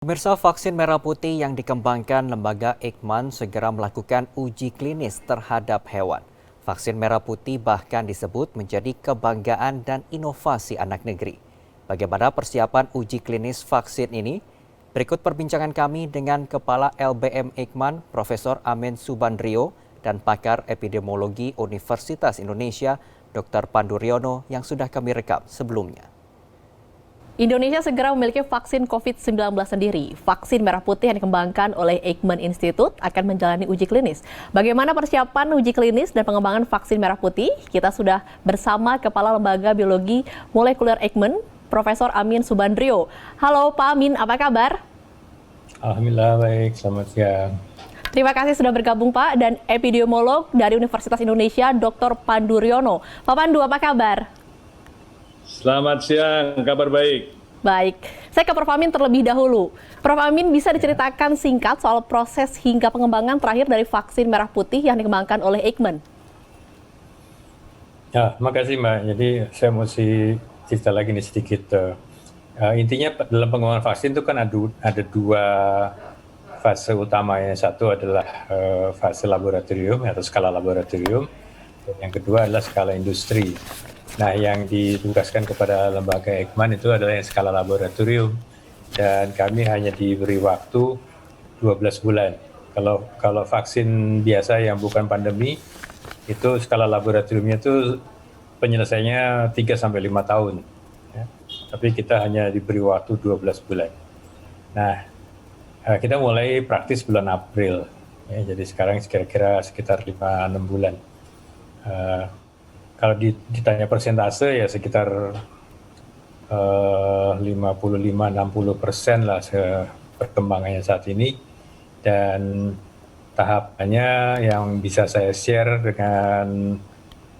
Pemirsa, vaksin merah putih yang dikembangkan lembaga Eijkman segera melakukan uji klinis terhadap hewan. Vaksin merah putih bahkan disebut menjadi kebanggaan dan inovasi anak negeri. Bagaimana persiapan uji klinis vaksin ini? Berikut perbincangan kami dengan Kepala LBM Eijkman, Profesor Amin Subandrio, dan pakar epidemiologi Universitas Indonesia, Dr. Pandu Riono yang sudah kami rekam sebelumnya. Indonesia segera memiliki vaksin COVID-19 sendiri. Vaksin merah putih yang dikembangkan oleh Eijkman Institute akan menjalani uji klinis. Bagaimana persiapan uji klinis dan pengembangan vaksin merah putih? Kita sudah bersama Kepala Lembaga Biologi Molekuler Eijkman, Profesor Amin Subandrio. Halo Pak Amin, apa kabar? Alhamdulillah baik, selamat siang. Terima kasih sudah bergabung Pak, dan epidemiolog dari Universitas Indonesia, Dr. Pandu Riono. Pak Pandu, apa kabar? Selamat siang, kabar baik. Baik, saya ke Prof. Amin terlebih dahulu. Prof. Amin, bisa diceritakan singkat soal proses hingga pengembangan terakhir dari vaksin merah putih yang dikembangkan oleh Eijkman? Ya, makasih Mbak. Jadi saya mesti cerita lagi nih sedikit. Intinya dalam pengembangan vaksin itu kan ada dua fase utama. Yang satu adalah fase laboratorium atau skala laboratorium. Dan yang kedua adalah skala industri. Nah, yang ditugaskan kepada lembaga Eijkman itu adalah yang skala laboratorium, dan kami hanya diberi waktu 12 bulan. Kalau vaksin biasa yang bukan pandemi, itu skala laboratoriumnya itu penyelesaiannya 3-5 tahun. Ya. Tapi kita hanya diberi waktu 12 bulan. Nah, kita mulai praktis bulan April. Ya, jadi sekarang kira-kira sekitar 5-6 bulan. Kalau ditanya persentase ya sekitar 55-60% lah perkembangannya saat ini, dan tahapannya yang bisa saya share dengan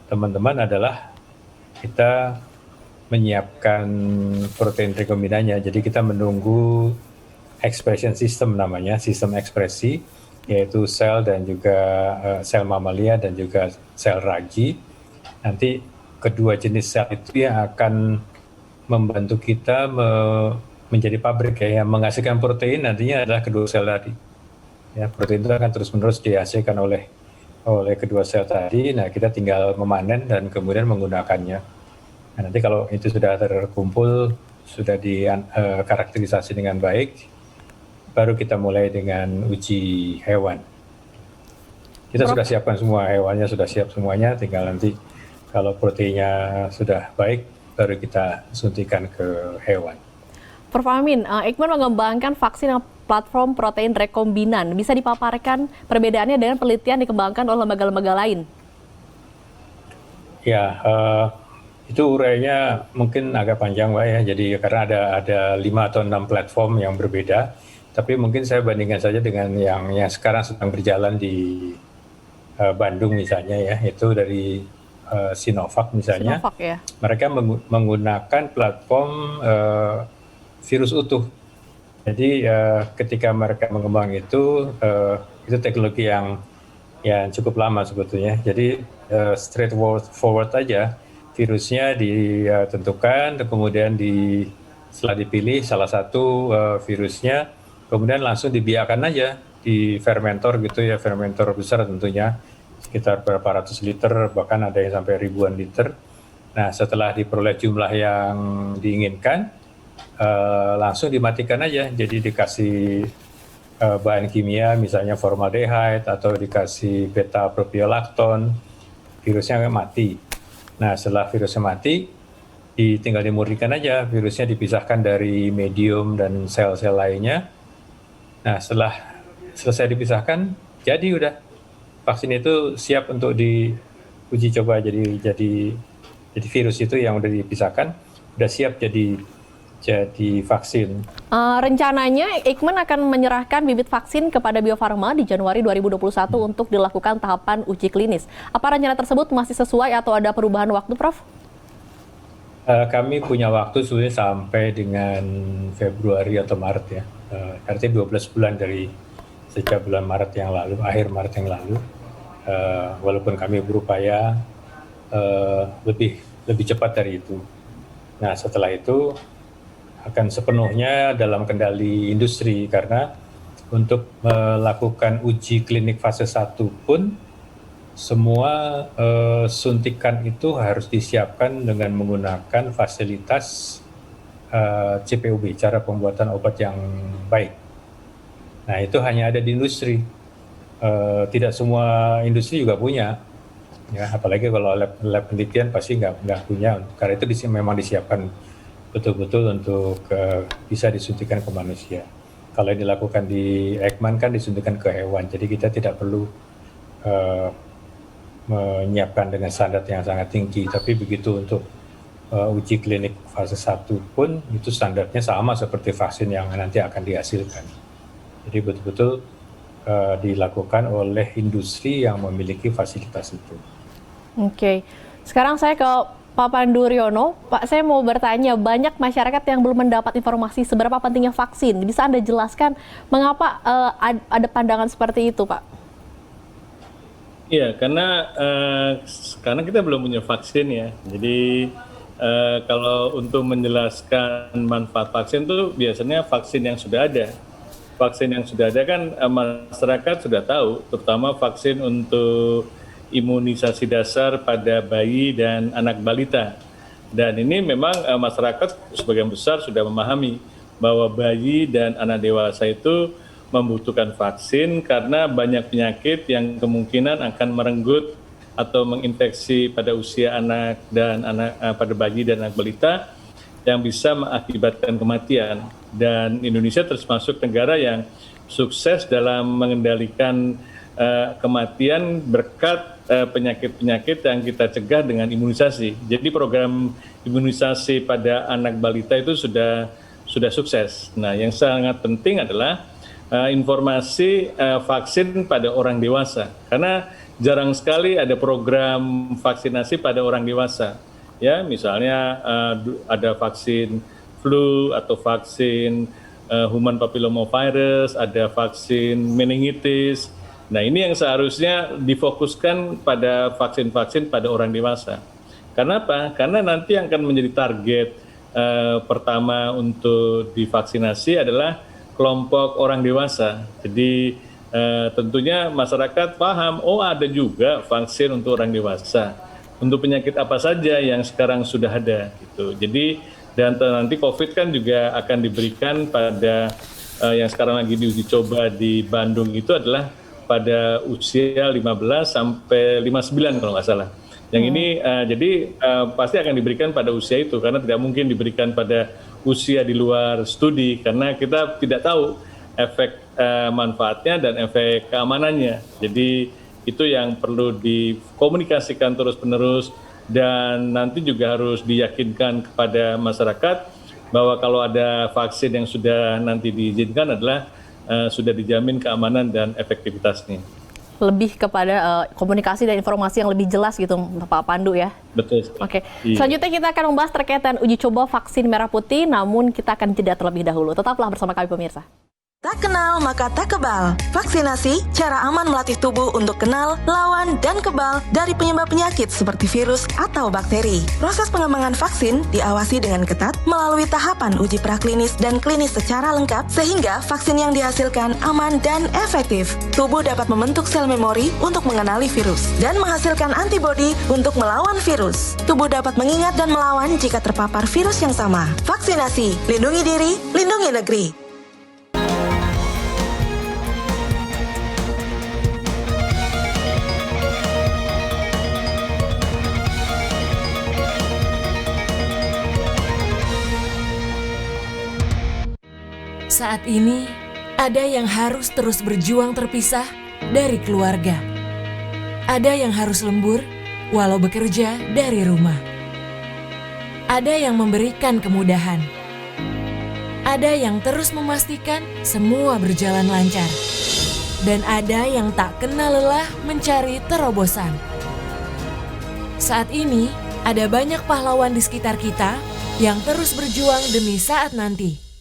teman-teman adalah kita menyiapkan protein rekombinannya. Jadi kita menunggu expression system, namanya sistem ekspresi, yaitu sel dan juga sel mamalia dan juga sel ragi. Nanti kedua jenis sel itu yang akan membantu kita menjadi pabrik ya, yang menghasilkan protein nantinya adalah kedua sel tadi. Ya, protein itu akan terus-menerus dihasilkan oleh kedua sel tadi. Nah, kita tinggal memanen dan kemudian menggunakannya. Nah, nanti kalau itu sudah terkumpul, sudah dikarakterisasi dengan baik, baru kita mulai dengan uji hewan. Kita sudah siapkan semua, hewannya sudah siap semuanya, tinggal nanti kalau proteinnya sudah baik, baru kita suntikan ke hewan. Prof. Amin, Eijkman mengembangkan vaksin platform protein rekombinan. Bisa dipaparkan perbedaannya dengan penelitian dikembangkan oleh lembaga-lembaga lain? Ya, itu urainya mungkin agak panjang Mbak ya. Jadi karena ada 5 atau 6 platform yang berbeda. Tapi mungkin saya bandingkan saja dengan yang sekarang sedang berjalan di Bandung misalnya ya. Itu dari Sinovac misalnya. Sinovac, ya. Mereka menggunakan platform virus utuh. Jadi ketika mereka mengembang itu teknologi yang cukup lama sebetulnya. Jadi straightforward aja, virusnya ditentukan, kemudian setelah dipilih salah satu virusnya, kemudian langsung dibiarkan aja di fermentor gitu ya, fermentor besar tentunya, sekitar berapa ratus liter, bahkan ada yang sampai ribuan liter. Nah, setelah diperoleh jumlah yang diinginkan, langsung dimatikan aja. Jadi dikasih bahan kimia, misalnya formaldehyde, atau dikasih beta propiolakton, virusnya mati. Nah, setelah virusnya mati, tinggal dimurnikan aja, virusnya dipisahkan dari medium dan sel-sel lainnya. Nah, setelah selesai dipisahkan, jadi udah vaksin itu siap untuk diuji coba. Jadi virus itu yang udah dipisahkan udah siap jadi vaksin. Rencananya Eijkman akan menyerahkan bibit vaksin kepada Bio Farma di Januari 2021 untuk dilakukan tahapan uji klinis. Apa rencana tersebut masih sesuai atau ada perubahan waktu, Prof? Kami punya waktu sebenarnya sampai dengan Februari atau Maret ya. Artinya 12 bulan dari sejak bulan Maret yang lalu, akhir Maret yang lalu. Walaupun kami berupaya lebih cepat dari itu. Nah, setelah itu akan sepenuhnya dalam kendali industri, karena untuk melakukan uji klinik fase 1 pun semua suntikan itu harus disiapkan dengan menggunakan fasilitas CPOB, cara pembuatan obat yang baik. Nah, itu hanya ada di industri. Tidak semua industri juga punya. Ya, apalagi kalau lab penelitian pasti nggak punya, karena itu memang disiapkan betul-betul untuk bisa disuntikan ke manusia. Kalau yang dilakukan di Eijkman kan disuntikan ke hewan, jadi kita tidak perlu menyiapkan dengan standar yang sangat tinggi. Tapi begitu untuk uji klinik fase 1 pun itu standarnya sama seperti vaksin yang nanti akan dihasilkan. Jadi betul-betul dilakukan oleh industri yang memiliki fasilitas itu. Oke, sekarang saya ke Pak Pandu Riono. Pak, saya mau bertanya, banyak masyarakat yang belum mendapat informasi seberapa pentingnya vaksin. Bisa Anda jelaskan mengapa ada pandangan seperti itu, Pak? Iya, karena kita belum punya vaksin ya. Jadi kalau untuk menjelaskan manfaat vaksin itu biasanya vaksin yang sudah ada. Vaksin yang sudah ada kan masyarakat sudah tahu, terutama vaksin untuk imunisasi dasar pada bayi dan anak balita. Dan ini memang masyarakat sebagian besar sudah memahami bahwa bayi dan anak dewasa itu membutuhkan vaksin karena banyak penyakit yang kemungkinan akan merenggut atau menginfeksi pada usia anak dan pada bayi dan anak balita yang bisa mengakibatkan kematian. Dan Indonesia termasuk negara yang sukses dalam mengendalikan kematian berkat penyakit-penyakit yang kita cegah dengan imunisasi. Jadi program imunisasi pada anak balita itu sudah sukses. Nah, yang sangat penting adalah informasi vaksin pada orang dewasa, karena jarang sekali ada program vaksinasi pada orang dewasa. Ya, misalnya ada vaksin flu atau vaksin human papillomavirus, ada vaksin meningitis. Nah, ini yang seharusnya difokuskan pada vaksin-vaksin pada orang dewasa. Karena apa? Karena nanti yang akan menjadi target pertama untuk divaksinasi adalah kelompok orang dewasa. Jadi tentunya masyarakat paham, oh ada juga vaksin untuk orang dewasa. Untuk penyakit apa saja yang sekarang sudah ada gitu. Jadi dan nanti COVID kan juga akan diberikan pada yang sekarang lagi diuji coba di Bandung itu adalah pada usia 15 sampai 59 kalau nggak salah. Yang ini jadi pasti akan diberikan pada usia itu, karena tidak mungkin diberikan pada usia di luar studi, karena kita tidak tahu efek manfaatnya dan efek keamanannya. Jadi itu yang perlu dikomunikasikan terus-menerus, dan nanti juga harus diyakinkan kepada masyarakat bahwa kalau ada vaksin yang sudah nanti diizinkan adalah sudah dijamin keamanan dan efektivitasnya. Lebih kepada komunikasi dan informasi yang lebih jelas gitu, Pak Pandu ya. Betul. Oke. Iya. Selanjutnya kita akan membahas terkait dengan uji coba vaksin merah putih, namun kita akan jeda terlebih dahulu. Tetaplah bersama kami pemirsa. Tak kenal maka tak kebal. Vaksinasi, cara aman melatih tubuh untuk kenal, lawan, dan kebal dari penyebab penyakit seperti virus atau bakteri. Proses pengembangan vaksin diawasi dengan ketat melalui tahapan uji praklinis dan klinis secara lengkap sehingga vaksin yang dihasilkan aman dan efektif. Tubuh dapat membentuk sel memori untuk mengenali virus dan menghasilkan antibodi untuk melawan virus. Tubuh dapat mengingat dan melawan jika terpapar virus yang sama. Vaksinasi, lindungi diri, lindungi negeri. Saat ini, ada yang harus terus berjuang terpisah dari keluarga. Ada yang harus lembur, walau bekerja dari rumah. Ada yang memberikan kemudahan. Ada yang terus memastikan semua berjalan lancar. Dan ada yang tak kenal lelah mencari terobosan. Saat ini, ada banyak pahlawan di sekitar kita yang terus berjuang demi saat nanti.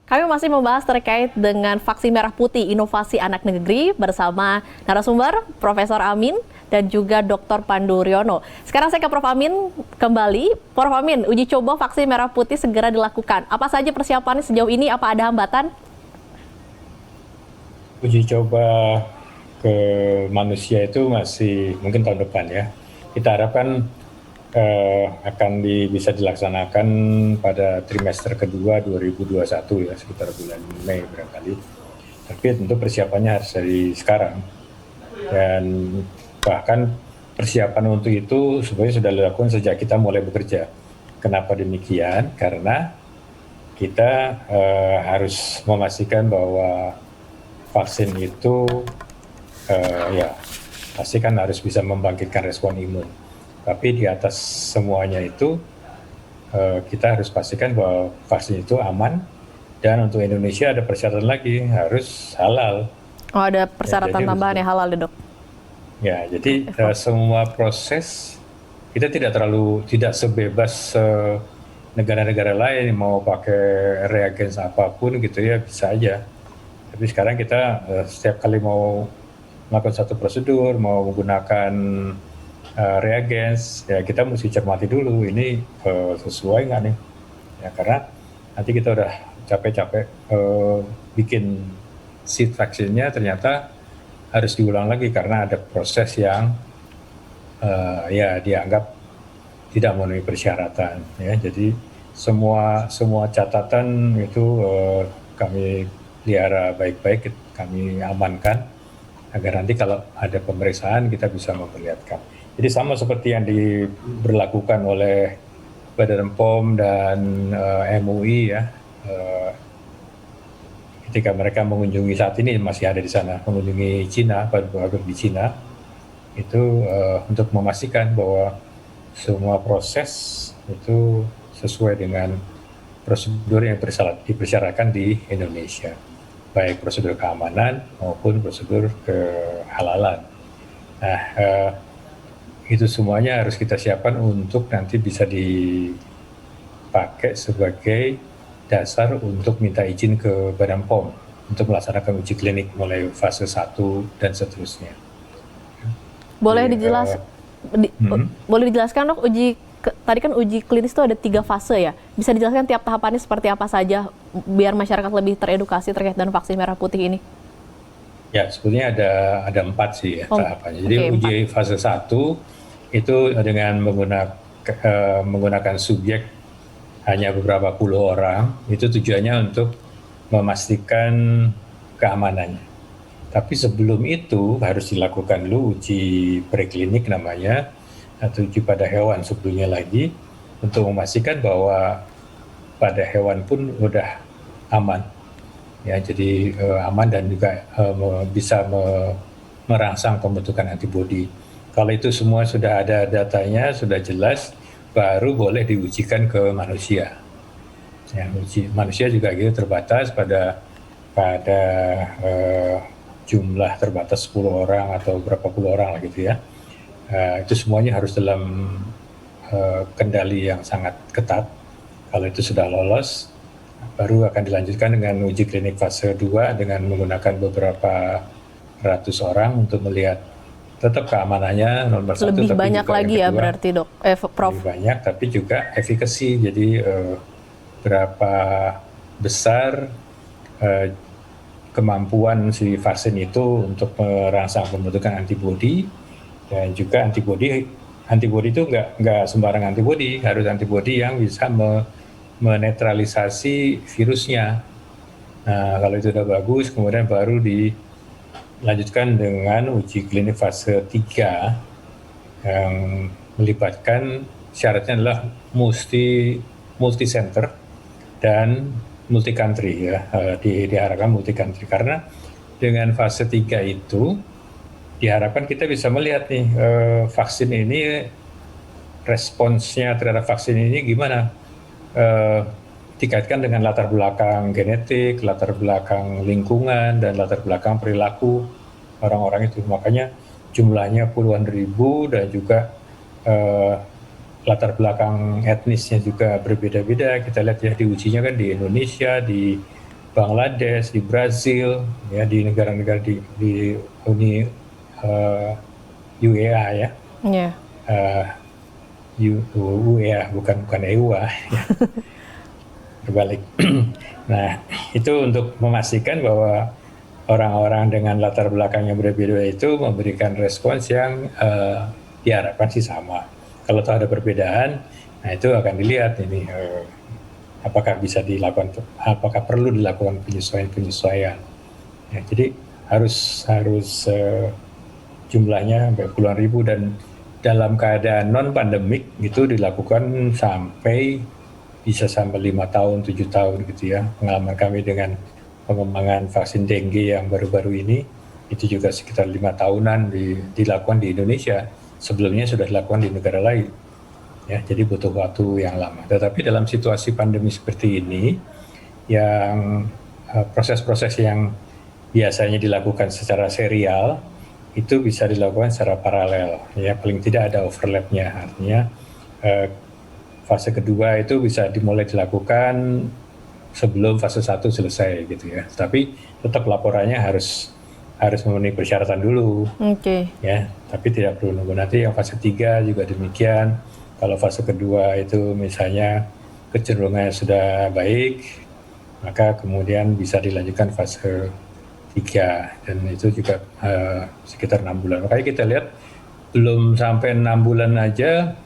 Kami masih membahas terkait dengan vaksin merah putih inovasi anak negeri bersama narasumber Profesor Amin dan juga Dr. Pandu Riono. Sekarang saya ke Prof. Amin kembali. Prof. Amin, uji coba vaksin merah putih segera dilakukan. Apa saja persiapannya sejauh ini? Apa ada hambatan? Uji coba ke manusia itu masih mungkin tahun depan ya. Kita harapkan akan bisa dilaksanakan pada trimester kedua 2021 ya, sekitar bulan Mei barangkali. Tapi tentu persiapannya harus dari sekarang. Dan bahkan persiapan untuk itu sebenarnya sudah dilakukan sejak kita mulai bekerja. Kenapa demikian? Karena kita harus memastikan bahwa vaksin itu ya pasti kan harus bisa membangkitkan respon imun. Tapi di atas semuanya itu kita harus pastikan bahwa vaksin itu aman, dan untuk Indonesia ada persyaratan lagi, harus halal. Oh, ada persyaratan ya, tambahan yang halal, Dok? Ya, jadi semua proses kita tidak sebebas negara-negara lain mau pakai reagens apapun gitu ya, bisa aja. Tapi sekarang kita setiap kali mau melakukan satu prosedur, mau menggunakan reagens, ya kita mesti cermati dulu ini sesuai nggak nih, ya karena nanti kita udah capek-capek bikin seed vaksinnya, ternyata harus diulang lagi karena ada proses yang ya dianggap tidak memenuhi persyaratan, ya. Jadi semua catatan itu kami pelihara baik-baik, kami amankan agar nanti kalau ada pemeriksaan kita bisa memperlihatkan. Jadi sama seperti yang diberlakukan oleh Badan POM dan MUI ya, ketika mereka mengunjungi, saat ini masih ada di sana, mengunjungi Cina, pabrik di Cina, itu untuk memastikan bahwa semua proses itu sesuai dengan prosedur yang dipersyaratkan di Indonesia, baik prosedur keamanan maupun prosedur kehalalan. Nah, itu semuanya harus kita siapkan untuk nanti bisa dipakai sebagai dasar untuk minta izin ke Badan POM untuk melaksanakan uji klinik mulai fase 1 dan seterusnya. Boleh dijelaskan, Dok, tadi kan uji klinis itu ada 3 fase ya. Bisa dijelaskan tiap tahapannya seperti apa saja biar masyarakat lebih teredukasi terkait dengan vaksin merah putih ini? Ya, sebetulnya ada 4 sih ya tahapannya. Jadi uji fase 1 itu dengan menggunakan subjek hanya beberapa puluh orang, itu tujuannya untuk memastikan keamanannya. Tapi sebelum itu harus dilakukan dulu uji preklinik namanya, atau uji pada hewan sebelumnya lagi, untuk memastikan bahwa pada hewan pun udah aman. Ya, jadi aman dan juga bisa merangsang pembentukan antibodi. Kalau itu semua sudah ada datanya, sudah jelas, baru boleh diujikan ke manusia. Ya, manusia juga gitu terbatas pada jumlah terbatas 10 orang atau berapa puluh orang lah gitu ya. Itu semuanya harus dalam kendali yang sangat ketat. Kalau itu sudah lolos, baru akan dilanjutkan dengan uji klinik fase 2 dengan menggunakan beberapa ratus orang untuk melihat tetap keamanannya nomor 1. Lebih banyak lagi ya berarti, Dok, Prof? Lebih banyak, tapi juga efikasi. Jadi berapa besar kemampuan si vaksin itu untuk merangsang pembentukan antibodi, dan juga antibodi itu nggak sembarang antibodi, harus antibodi yang bisa menetralisasi virusnya. Nah, kalau itu sudah bagus, kemudian baru dilanjutkan dengan uji klinik fase 3 yang melibatkan syaratnya adalah multi center dan multi country ya, diharapkan multi country karena dengan fase 3 itu diharapkan kita bisa melihat nih vaksin ini, responsnya terhadap vaksin ini gimana, dikaitkan dengan latar belakang genetik, latar belakang lingkungan, dan latar belakang perilaku orang-orang itu. Makanya jumlahnya puluhan ribu, dan juga latar belakang etnisnya juga berbeda-beda. Kita lihat ya, diujinya kan di Indonesia, di Bangladesh, di Brazil, ya di negara-negara di Uni UEA ya, Iya. UEA bukan EUA, ya. Berbalik. Nah, itu untuk memastikan bahwa orang-orang dengan latar belakang yang berbeda itu memberikan respons yang diharapkan sih sama. Kalau ada perbedaan, nah itu akan dilihat ini apakah bisa dilakukan, apakah perlu dilakukan penyesuaian. Ya, jadi harus jumlahnya sampai puluhan ribu, dan dalam keadaan non pandemik itu dilakukan bisa sampai 5 tahun, 7 tahun gitu ya. Pengalaman kami dengan pengembangan vaksin dengue yang baru-baru ini itu juga sekitar 5 tahunan dilakukan di Indonesia. Sebelumnya sudah dilakukan di negara lain. Ya, jadi butuh waktu yang lama. Tetapi dalam situasi pandemi seperti ini, yang proses-proses yang biasanya dilakukan secara serial itu bisa dilakukan secara paralel. Ya, paling tidak ada overlapnya. Artinya fase kedua itu bisa dimulai dilakukan sebelum fase 1 selesai gitu ya. Tapi tetap laporannya harus memenuhi persyaratan dulu. Oke. Ya, tapi tidak perlu nunggu nanti yang fase 3 juga demikian. Kalau fase kedua itu misalnya kecenderungannya sudah baik, maka kemudian bisa dilanjutkan fase 3, dan itu juga sekitar 6 bulan. Makanya kita lihat belum sampai 6 bulan aja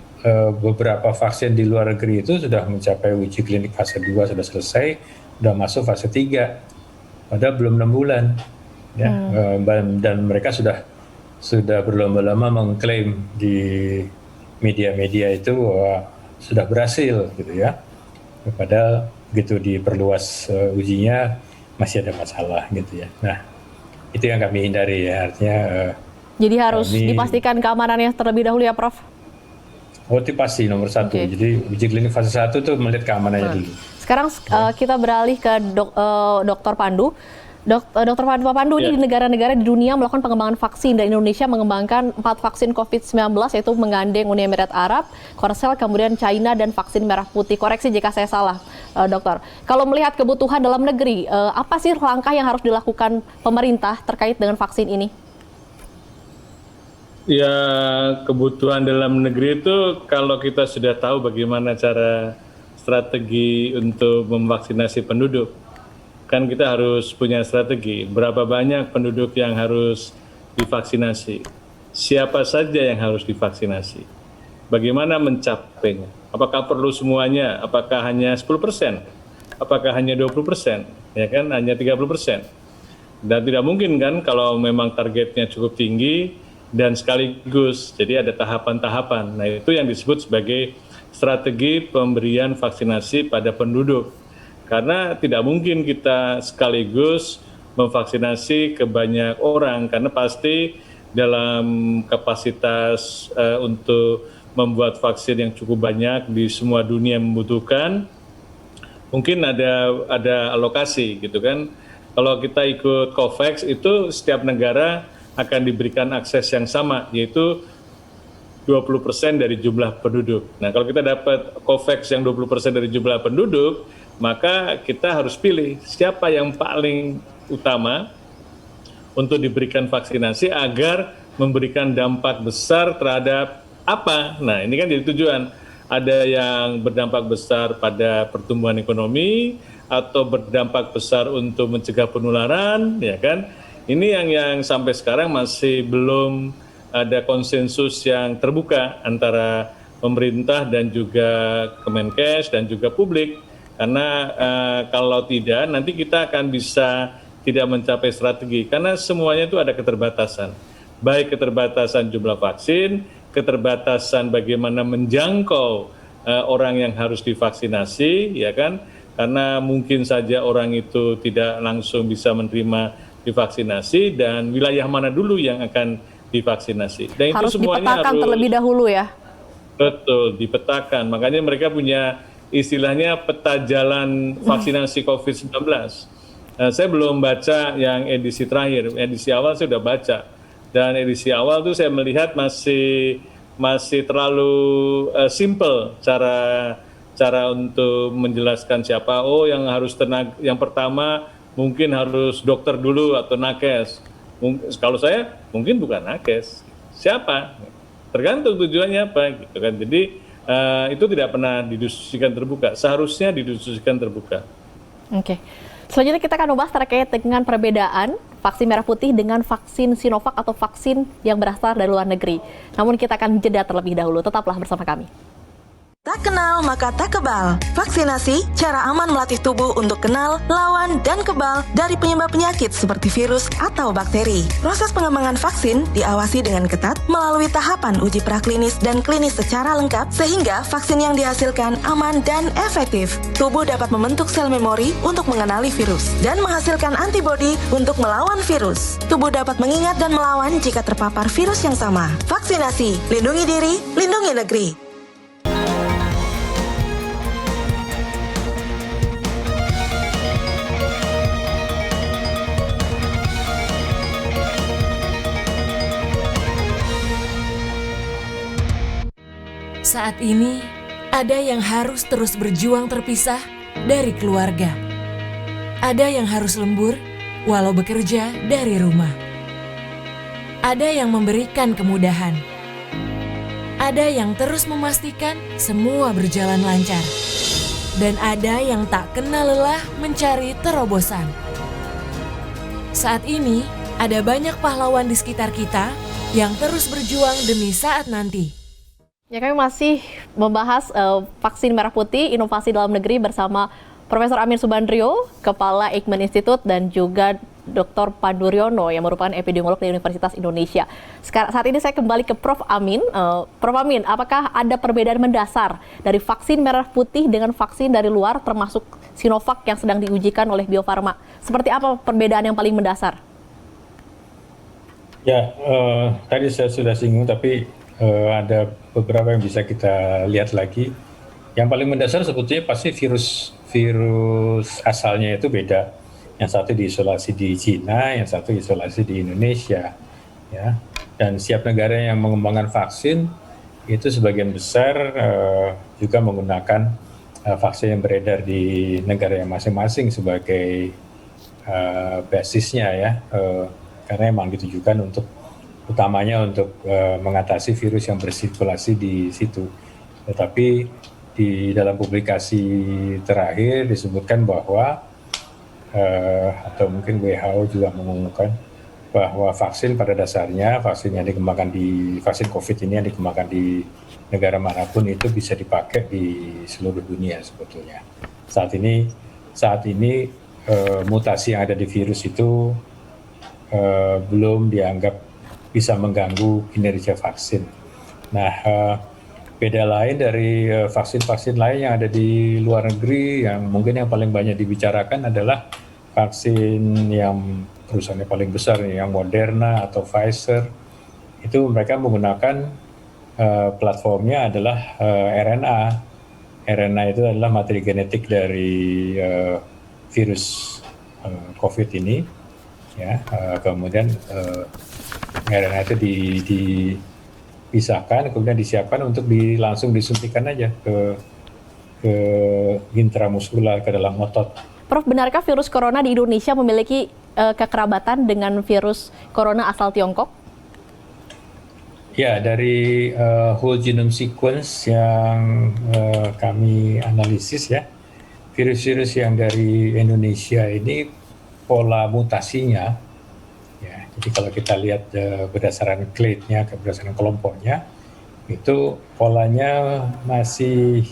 beberapa vaksin di luar negeri itu sudah mencapai uji klinik fase 2 sudah selesai, sudah masuk fase 3. Padahal belum 6 bulan. Ya, dan mereka sudah berlomba-lomba mengklaim di media-media itu bahwa sudah berhasil gitu ya. Padahal begitu diperluas ujinya masih ada masalah gitu ya. Nah, itu yang kami hindari ya, artinya jadi harus dipastikan keamanannya terlebih dahulu ya, Prof. Oh, itu pasti nomor 1. Okay. Jadi uji klinik fase 1 itu melihat keamanannya dulu. Sekarang kita beralih ke Dr. Pandu. Dr. Pandu, ini di negara-negara di dunia melakukan pengembangan vaksin, dan Indonesia mengembangkan 4 vaksin COVID-19, yaitu menggandeng Uni Emirat Arab, Korsel, kemudian China, dan vaksin merah putih. Koreksi jika saya salah, dokter. Kalau melihat kebutuhan dalam negeri, apa sih langkah yang harus dilakukan pemerintah terkait dengan vaksin ini? Ya, kebutuhan dalam negeri itu kalau kita sudah tahu bagaimana cara strategi untuk memvaksinasi penduduk, kan kita harus punya strategi. Berapa banyak penduduk yang harus divaksinasi? Siapa saja yang harus divaksinasi? Bagaimana mencapainya? Apakah perlu semuanya? Apakah hanya 10%? Apakah hanya 20%? Ya kan, hanya 30%. Dan tidak mungkin kan kalau memang targetnya cukup tinggi dan sekaligus. Jadi ada tahapan-tahapan. Nah, itu yang disebut sebagai strategi pemberian vaksinasi pada penduduk. Karena tidak mungkin kita sekaligus memvaksinasi ke banyak orang, karena pasti dalam kapasitas untuk membuat vaksin yang cukup banyak di semua dunia membutuhkan, mungkin ada alokasi gitu kan. Kalau kita ikut COVAX itu setiap negara akan diberikan akses yang sama, yaitu 20% dari jumlah penduduk. Nah, kalau kita dapat COVAX yang 20% dari jumlah penduduk, maka kita harus pilih siapa yang paling utama untuk diberikan vaksinasi agar memberikan dampak besar terhadap apa. Nah, ini kan jadi tujuan. Ada yang berdampak besar pada pertumbuhan ekonomi atau berdampak besar untuk mencegah penularan, ya kan? Ini yang sampai sekarang masih belum ada konsensus yang terbuka antara pemerintah dan juga Kemenkes dan juga publik. Karena kalau tidak, nanti kita akan bisa tidak mencapai strategi. Karena semuanya itu ada keterbatasan. Baik keterbatasan jumlah vaksin, keterbatasan bagaimana menjangkau orang yang harus divaksinasi, ya kan? Karena mungkin saja orang itu tidak langsung bisa menerima divaksinasi, dan wilayah mana dulu yang akan divaksinasi. Dan harus itu semuanya dipetakan terlebih dahulu ya? Betul, dipetakan. Makanya mereka punya istilahnya peta jalan vaksinasi COVID-19. Saya belum baca yang edisi terakhir, edisi awal saya sudah baca. Dan edisi awal tuh saya melihat masih terlalu simple cara untuk menjelaskan siapa. Oh, yang harus yang pertama mungkin harus dokter dulu atau nakes. Kalau saya mungkin bukan nakes. Siapa? Tergantung tujuannya apa gitu kan. Jadi itu tidak pernah didiskusikan terbuka. Seharusnya didiskusikan terbuka. Oke. Selanjutnya kita akan membahas terkait dengan perbedaan vaksin merah putih dengan vaksin Sinovac atau vaksin yang berasal dari luar negeri. Namun kita akan jeda terlebih dahulu. Tetaplah bersama kami. Tak kenal maka tak kebal. Vaksinasi, cara aman melatih tubuh untuk kenal, lawan, dan kebal dari penyebab penyakit seperti virus atau bakteri. Proses pengembangan vaksin diawasi dengan ketat melalui tahapan uji praklinis dan klinis secara lengkap sehingga vaksin yang dihasilkan aman dan efektif. Tubuh dapat membentuk sel memori untuk mengenali virus dan menghasilkan antibodi untuk melawan virus. Tubuh dapat mengingat dan melawan jika terpapar virus yang sama. Vaksinasi, lindungi diri, lindungi negeri. Saat ini, ada yang harus terus berjuang terpisah dari keluarga. Ada yang harus lembur walau bekerja dari rumah. Ada yang memberikan kemudahan. Ada yang terus memastikan semua berjalan lancar. Dan ada yang tak kenal lelah mencari terobosan. Saat ini, ada banyak pahlawan di sekitar kita yang terus berjuang demi saat nanti. Ya, kami masih membahas vaksin merah putih, inovasi dalam negeri bersama Profesor Amin Subandrio, Kepala Eijkman Institute, dan juga Dr. Pandu Riono yang merupakan epidemiolog dari Universitas Indonesia. Saat ini saya kembali ke Prof. Amin. Prof. Amin, apakah ada perbedaan mendasar dari vaksin merah putih dengan vaksin dari luar, termasuk Sinovac yang sedang diujikan oleh Bio Farma? Seperti apa perbedaan yang paling mendasar? Ya, tadi saya sudah singgung, tapi ada beberapa yang bisa kita lihat lagi. Yang paling mendasar sebetulnya pasti virus asalnya itu beda. Yang satu diisolasi di Cina, yang satu isolasi di Indonesia. Ya. Dan setiap negara yang mengembangkan vaksin itu sebagian besar juga menggunakan vaksin yang beredar di negara yang masing-masing sebagai basisnya ya. Karena memang ditujukan utamanya untuk mengatasi virus yang bersirkulasi di situ. Tetapi di dalam publikasi terakhir disebutkan bahwa atau mungkin WHO juga mengumumkan bahwa vaksin pada dasarnya, vaksin COVID ini yang dikembangkan di negara manapun itu bisa dipakai di seluruh dunia sebetulnya. Saat ini mutasi yang ada di virus itu belum dianggap bisa mengganggu kinerja vaksin. Nah, beda lain dari vaksin-vaksin lain yang ada di luar negeri, yang mungkin yang paling banyak dibicarakan adalah vaksin yang perusahaannya paling besar, yang Moderna atau Pfizer. Itu mereka menggunakan platformnya adalah RNA. RNA itu adalah materi genetik dari virus COVID ini. Ya, kemudian RNA itu dipisahkan, kemudian disiapkan untuk langsung disuntikan aja ke intramuskular, ke dalam otot. Prof, benarkah virus corona di Indonesia memiliki kekerabatan dengan virus corona asal Tiongkok? Ya, dari whole genome sequence yang kami analisis ya, virus-virus yang dari Indonesia ini pola mutasinya, ya, jadi kalau kita lihat berdasarkan clade-nya, berdasarkan kelompoknya, itu polanya masih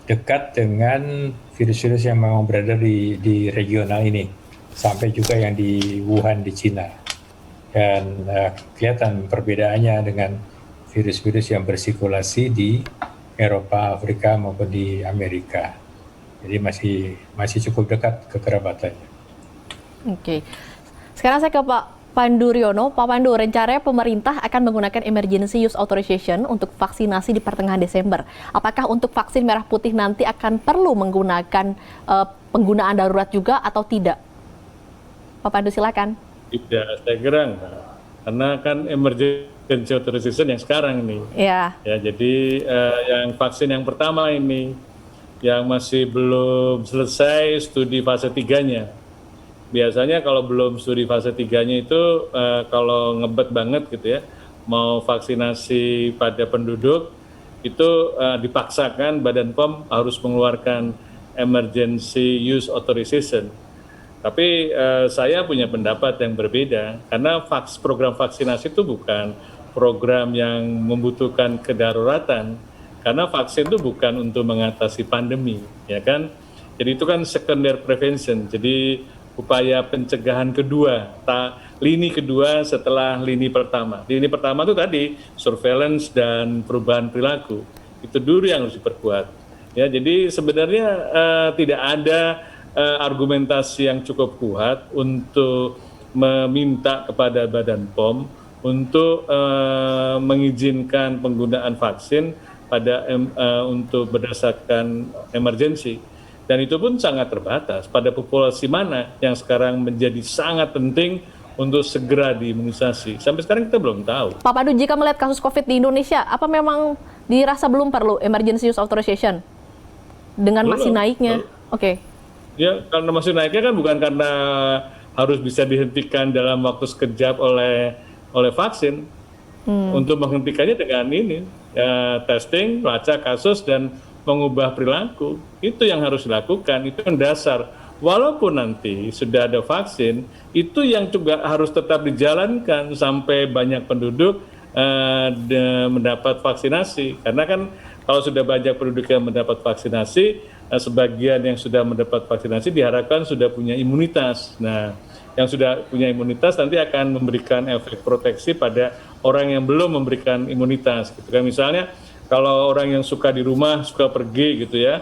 dekat dengan virus-virus yang memang berada di regional ini, sampai juga yang di Wuhan di Cina. Dan kelihatan perbedaannya dengan virus-virus yang bersirkulasi di Eropa, Afrika maupun di Amerika. Jadi masih cukup dekat kekerabatannya. Oke. Sekarang saya ke Pak Pandu Riono. Pak Pandu, rencananya pemerintah akan menggunakan emergency use authorization untuk vaksinasi di pertengahan Desember. Apakah untuk vaksin merah putih nanti akan perlu menggunakan penggunaan darurat juga atau tidak? Pak Pandu, silakan. Tidak, saya kira enggak. Karena kan emergency authorization yang sekarang nih. Ya. Ya, jadi yang vaksin yang pertama ini yang masih belum selesai studi fase 3-nya. biasanya kalau belum studi fase 3-nya itu kalau ngebet banget gitu ya, mau vaksinasi pada penduduk itu dipaksakan Badan POM harus mengeluarkan emergency use authorization. Tapi saya punya pendapat yang berbeda karena program vaksinasi itu bukan program yang membutuhkan kedaruratan, karena vaksin itu bukan untuk mengatasi pandemi, ya kan? Jadi itu kan secondary prevention, jadi upaya pencegahan kedua, lini kedua setelah lini pertama. Lini pertama itu tadi surveillance dan perubahan perilaku, itu dulu yang harus diperkuat. Ya, jadi sebenarnya tidak ada argumentasi yang cukup kuat untuk meminta kepada Badan POM untuk mengizinkan penggunaan vaksin untuk berdasarkan emergensi. Dan itu pun sangat terbatas pada populasi mana yang sekarang menjadi sangat penting untuk segera diimunisasi. Sampai sekarang kita belum tahu. Pak Pandu, jika melihat kasus COVID di Indonesia, apa memang dirasa belum perlu emergency use authorization dengan masih naiknya? Oke. Ya, karena masih naiknya kan bukan karena harus bisa dihentikan dalam waktu sekejap oleh vaksin. Untuk menghentikannya dengan ini, testing, lacak kasus, dan mengubah perilaku. Itu yang harus dilakukan, itu yang dasar. Walaupun nanti sudah ada vaksin, itu yang juga harus tetap dijalankan sampai banyak penduduk mendapat vaksinasi. Karena kan kalau sudah banyak penduduk yang mendapat vaksinasi, sebagian yang sudah mendapat vaksinasi diharapkan sudah punya imunitas. Nah, yang sudah punya imunitas nanti akan memberikan efek proteksi pada orang yang belum memberikan imunitas. Gitu kan. Misalnya kalau orang yang suka di rumah, suka pergi gitu ya,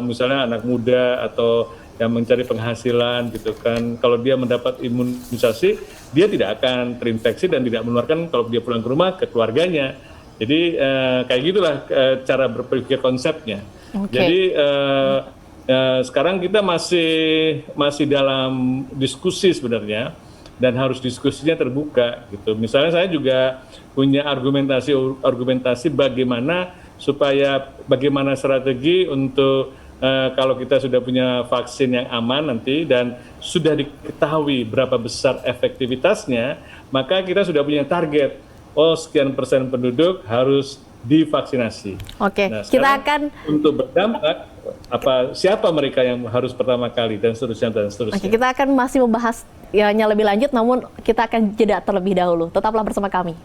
misalnya anak muda atau yang mencari penghasilan gitu kan, kalau dia mendapat imunisasi, dia tidak akan terinfeksi dan tidak menularkan kalau dia pulang ke rumah ke keluarganya. Jadi kayak gitulah cara berpikir konsepnya. Okay. Jadi sekarang kita masih dalam diskusi sebenarnya, dan harus diskusinya terbuka gitu. Misalnya saya juga punya argumentasi bagaimana strategi untuk kalau kita sudah punya vaksin yang aman nanti dan sudah diketahui berapa besar efektivitasnya, maka kita sudah punya target, sekian persen penduduk harus divaksinasi. Oke, nah, kita akan untuk berdampak siapa mereka yang harus pertama kali dan seterusnya dan seterusnya. Oke, kita akan masih membahasnya lebih lanjut, namun kita akan jeda terlebih dahulu. Tetaplah bersama kami.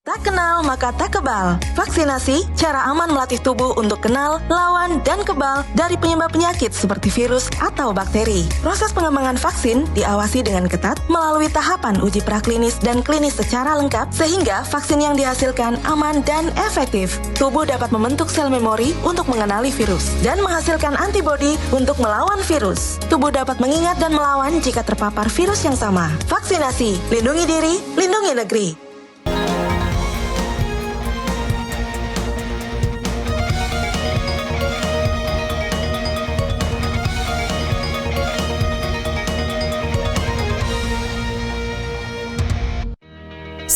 Tak kenal maka tak kebal. Vaksinasi, cara aman melatih tubuh untuk kenal, lawan, dan kebal dari penyebab penyakit seperti virus atau bakteri. Proses pengembangan vaksin diawasi dengan ketat melalui tahapan uji praklinis dan klinis secara lengkap sehingga vaksin yang dihasilkan aman dan efektif. Tubuh dapat membentuk sel memori untuk mengenali virus dan menghasilkan antibodi untuk melawan virus. Tubuh dapat mengingat dan melawan jika terpapar virus yang sama. Vaksinasi, lindungi diri, lindungi negeri.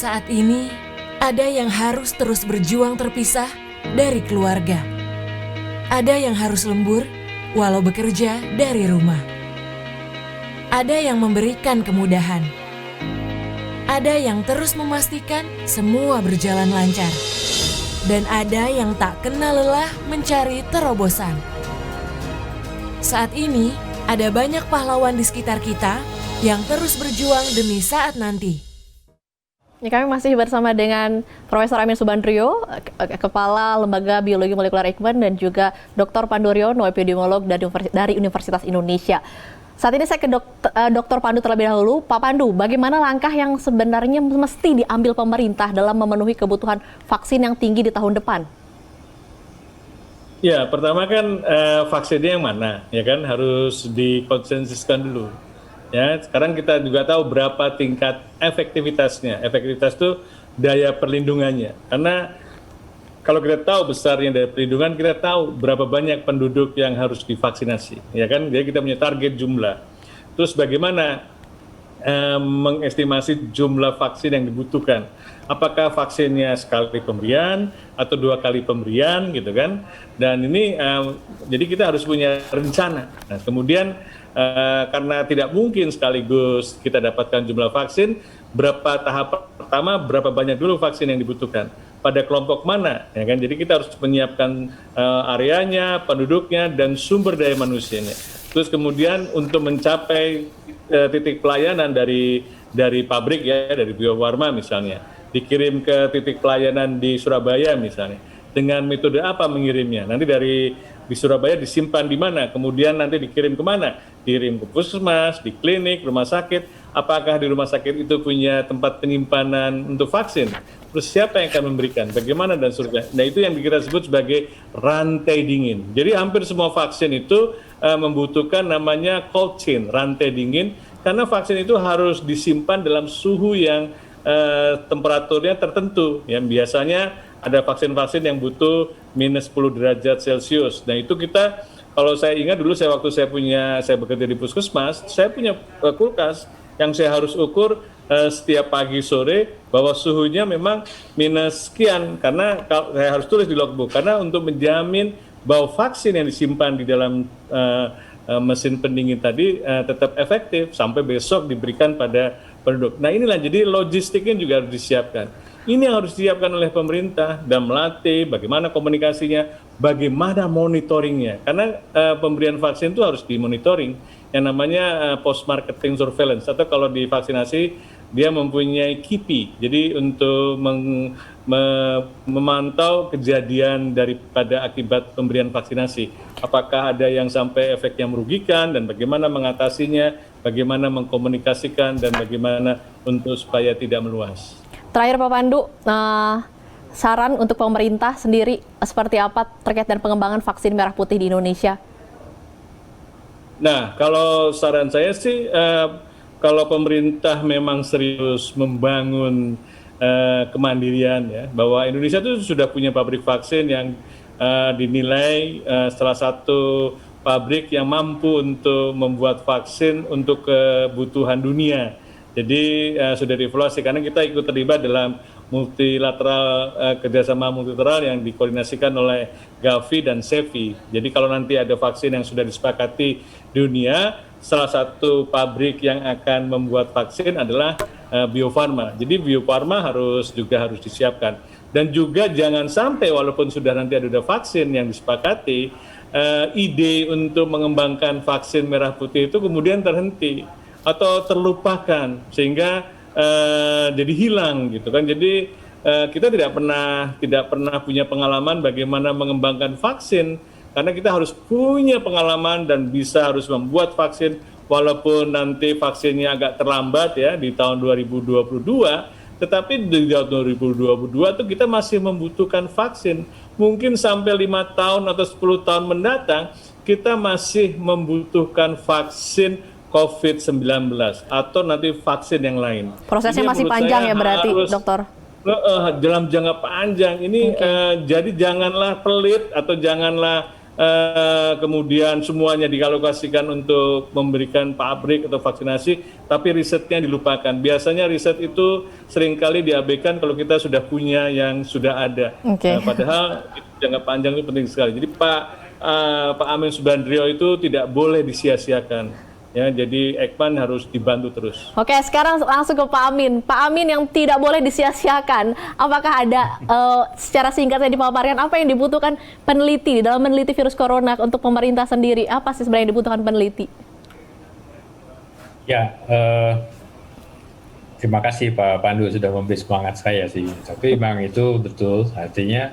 Saat ini, ada yang harus terus berjuang terpisah dari keluarga. Ada yang harus lembur walau bekerja dari rumah. Ada yang memberikan kemudahan. Ada yang terus memastikan semua berjalan lancar. Dan ada yang tak kenal lelah mencari terobosan. Saat ini, ada banyak pahlawan di sekitar kita yang terus berjuang demi saat nanti. Ya, kami masih bersama dengan Profesor Amin Subandrio, Kepala Lembaga Biologi Molekuler Eijkman, dan juga Dr. Pandu Riono, epidemiolog dari Universitas Indonesia. Saat ini saya ke Dr. Pandu terlebih dahulu. Pak Pandu, bagaimana langkah yang sebenarnya mesti diambil pemerintah dalam memenuhi kebutuhan vaksin yang tinggi di tahun depan? Ya, pertama kan vaksinnya yang mana, ya kan harus dikonsensuskan dulu. Ya, sekarang kita juga tahu berapa tingkat efektivitasnya. Efektivitas itu daya perlindungannya. Karena kalau kita tahu besarnya daya perlindungan, kita tahu berapa banyak penduduk yang harus divaksinasi. Ya kan, jadi kita punya target jumlah. Terus bagaimana mengestimasi jumlah vaksin yang dibutuhkan? Apakah vaksinnya sekali pemberian atau 2 kali pemberian gitu kan? Dan ini jadi kita harus punya rencana. Nah, kemudian karena tidak mungkin sekaligus kita dapatkan jumlah vaksin, berapa tahap pertama, berapa banyak dulu vaksin yang dibutuhkan, pada kelompok mana, ya kan? Jadi kita harus menyiapkan areanya, penduduknya, dan sumber daya manusianya. Terus kemudian untuk mencapai titik pelayanan dari pabrik ya, dari Bio Farma misalnya, dikirim ke titik pelayanan di Surabaya misalnya, dengan metode apa mengirimnya? Nanti di Surabaya disimpan di mana, kemudian nanti dikirim kemana? Dikirim ke puskesmas, di klinik, rumah sakit. Apakah di rumah sakit itu punya tempat penyimpanan untuk vaksin? Terus siapa yang akan memberikan? Bagaimana dan seterusnya? Nah, itu yang kita sebut sebagai rantai dingin. Jadi hampir semua vaksin itu membutuhkan namanya cold chain, rantai dingin, karena vaksin itu harus disimpan dalam suhu yang temperaturnya tertentu. Yang biasanya ada vaksin-vaksin yang butuh minus 10 derajat Celcius. Nah, itu kita, kalau saya ingat dulu waktu saya bekerja di puskesmas, saya punya kulkas yang saya harus ukur setiap pagi sore bahwa suhunya memang minus sekian, karena saya harus tulis di logbook, karena untuk menjamin bahwa vaksin yang disimpan di dalam mesin pendingin tadi tetap efektif sampai besok diberikan pada penduduk. Nah, inilah jadi logistiknya juga harus disiapkan. Ini yang harus disiapkan oleh pemerintah dan melatih bagaimana komunikasinya, bagaimana monitoringnya. Karena pemberian vaksin itu harus dimonitoring, yang namanya post marketing surveillance, atau kalau di vaksinasi dia mempunyai KIPI. Jadi untuk memantau kejadian daripada akibat pemberian vaksinasi. Apakah ada yang sampai efek yang merugikan dan bagaimana mengatasinya, bagaimana mengkomunikasikan, dan bagaimana untuk supaya tidak meluas. Terakhir Pak Pandu, saran untuk pemerintah sendiri seperti apa terkait dengan pengembangan vaksin merah putih di Indonesia? Nah, kalau saran saya sih, kalau pemerintah memang serius membangun kemandirian ya, bahwa Indonesia itu sudah punya pabrik vaksin yang dinilai salah satu pabrik yang mampu untuk membuat vaksin untuk kebutuhan dunia. Jadi sudah dievaluasi, karena kita ikut terlibat dalam multilateral, kerjasama multilateral yang dikoordinasikan oleh Gavi dan Sevi. Jadi kalau nanti ada vaksin yang sudah disepakati dunia, salah satu pabrik yang akan membuat vaksin adalah Bio Farma. Jadi Bio Farma harus disiapkan. Dan juga jangan sampai walaupun sudah nanti ada vaksin yang disepakati, ide untuk mengembangkan vaksin merah putih itu kemudian terhenti atau terlupakan, sehingga jadi hilang gitu kan. Jadi kita tidak pernah punya pengalaman bagaimana mengembangkan vaksin, karena kita harus punya pengalaman dan harus membuat vaksin, walaupun nanti vaksinnya agak terlambat ya di tahun 2022, tetapi di tahun 2022 itu kita masih membutuhkan vaksin. Mungkin sampai 5 tahun atau 10 tahun mendatang kita masih membutuhkan vaksin COVID-19 atau nanti vaksin yang lain. Prosesnya masih panjang ya berarti, dokter? Dalam jangka panjang ini, jadi janganlah pelit atau janganlah kemudian semuanya dialokasikan untuk memberikan pabrik atau vaksinasi, tapi risetnya dilupakan. Biasanya riset itu seringkali diabaikan kalau kita sudah punya yang sudah ada. Padahal jangka panjang itu penting sekali. Jadi Pak Amin Subandrio itu tidak boleh disia-siakan. Ya, jadi Eijkman harus dibantu terus. Oke, sekarang langsung ke Pak Amin. Pak Amin, yang tidak boleh disia-siakan, apakah ada secara singkat yang dipaparkan apa yang dibutuhkan peneliti dalam meneliti virus corona untuk pemerintah sendiri? Apa sih sebenarnya yang dibutuhkan peneliti? Ya, terima kasih Pak Pandu sudah memberi semangat saya sih. Tapi memang itu betul, artinya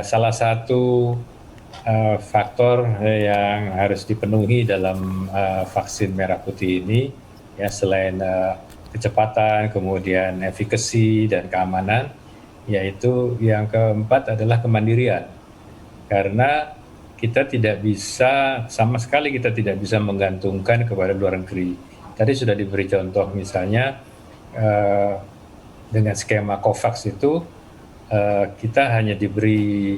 salah satu faktor yang harus dipenuhi dalam vaksin merah putih ini, ya selain kecepatan, kemudian efikasi dan keamanan, yaitu yang keempat adalah kemandirian. Karena kita tidak bisa, sama sekali kita tidak bisa menggantungkan kepada luar negeri. Tadi sudah diberi contoh misalnya dengan skema COVAX itu kita hanya diberi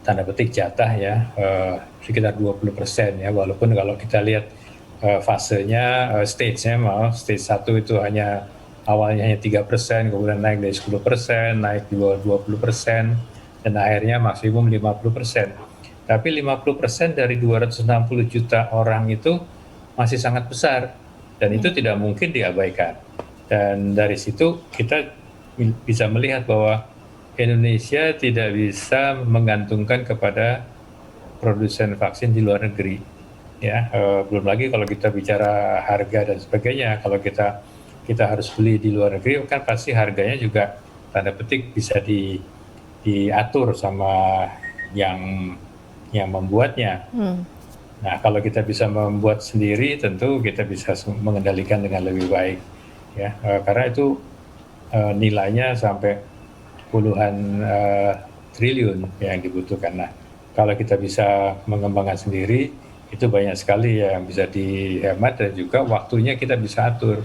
tanda petik jatah ya sekitar 20% ya, walaupun kalau kita lihat fasenya, stage-nya stage 1 itu awalnya hanya 3%, kemudian naik dari 10%, naik di bawah 20%, dan akhirnya maksimum 50%. Tapi 50% dari 260 juta orang itu masih sangat besar, dan itu tidak mungkin diabaikan. Dan dari situ kita bisa melihat bahwa Indonesia tidak bisa menggantungkan kepada produsen vaksin di luar negeri. Ya, belum lagi kalau kita bicara harga dan sebagainya, kalau kita harus beli di luar negeri, kan pasti harganya juga tanda petik bisa diatur sama yang membuatnya. Nah, kalau kita bisa membuat sendiri, tentu kita bisa mengendalikan dengan lebih baik, ya, karena itu nilainya sampai puluhan triliun yang dibutuhkan. Nah, kalau kita bisa mengembangkan sendiri, itu banyak sekali yang bisa dihemat dan juga waktunya kita bisa atur.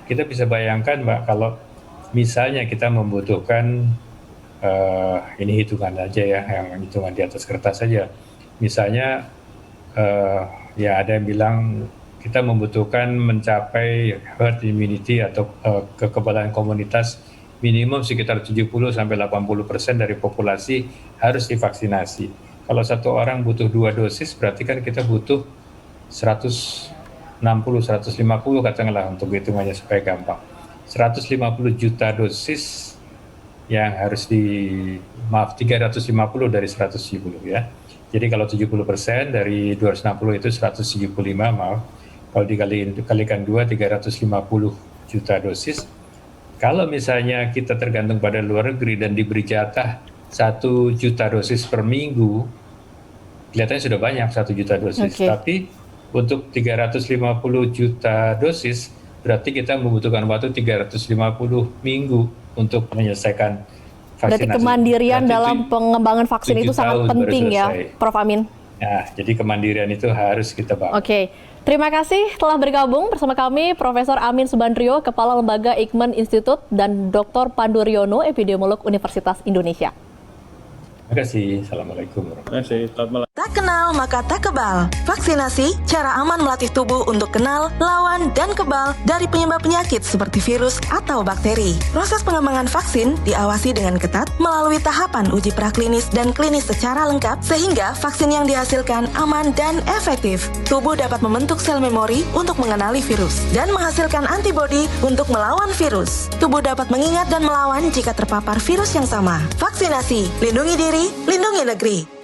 Kita bisa bayangkan, Mbak, kalau misalnya kita membutuhkan ini hitungan aja ya, yang hitungan di atas kertas saja. Misalnya ya ada yang bilang kita membutuhkan mencapai herd immunity atau kekebalan komunitas minimum sekitar 70-80% dari populasi harus divaksinasi. Kalau satu orang butuh 2 dosis, berarti kan kita butuh 160-150 katakanlah untuk hitungannya supaya gampang. 150 juta dosis yang harus 350 dari 170 ya. Jadi kalau 70% dari 260 itu 175 maaf. Kalau dikalikan 2, 350 juta dosis. Kalau misalnya kita tergantung pada luar negeri dan diberi jatah 1 juta dosis per minggu, kelihatannya sudah banyak 1 juta dosis. Tapi untuk 350 juta dosis, berarti kita membutuhkan waktu 350 minggu untuk menyelesaikan vaksinasi. Berarti kemandirian dalam pengembangan vaksin itu sangat penting ya, Prof. Amin. Nah, jadi kemandirian itu harus kita bangun. Terima kasih telah bergabung bersama kami Profesor Amin Subandrio, Kepala Lembaga Eijkman Institute, dan Dr. Pandu Riono, Epidemiolog Universitas Indonesia. Terima kasih. Assalamualaikum. Terima kasih. Selamat malam. Tak kenal maka tak kebal. Vaksinasi, cara aman melatih tubuh untuk kenal, lawan, dan kebal dari penyebab penyakit seperti virus atau bakteri. Proses pengembangan vaksin diawasi dengan ketat melalui tahapan uji praklinis dan klinis secara lengkap sehingga vaksin yang dihasilkan aman dan efektif. Tubuh dapat membentuk sel memori untuk mengenali virus dan menghasilkan antibodi untuk melawan virus. Tubuh dapat mengingat dan melawan jika terpapar virus yang sama. Vaksinasi, lindungi diri, lindungi negeri.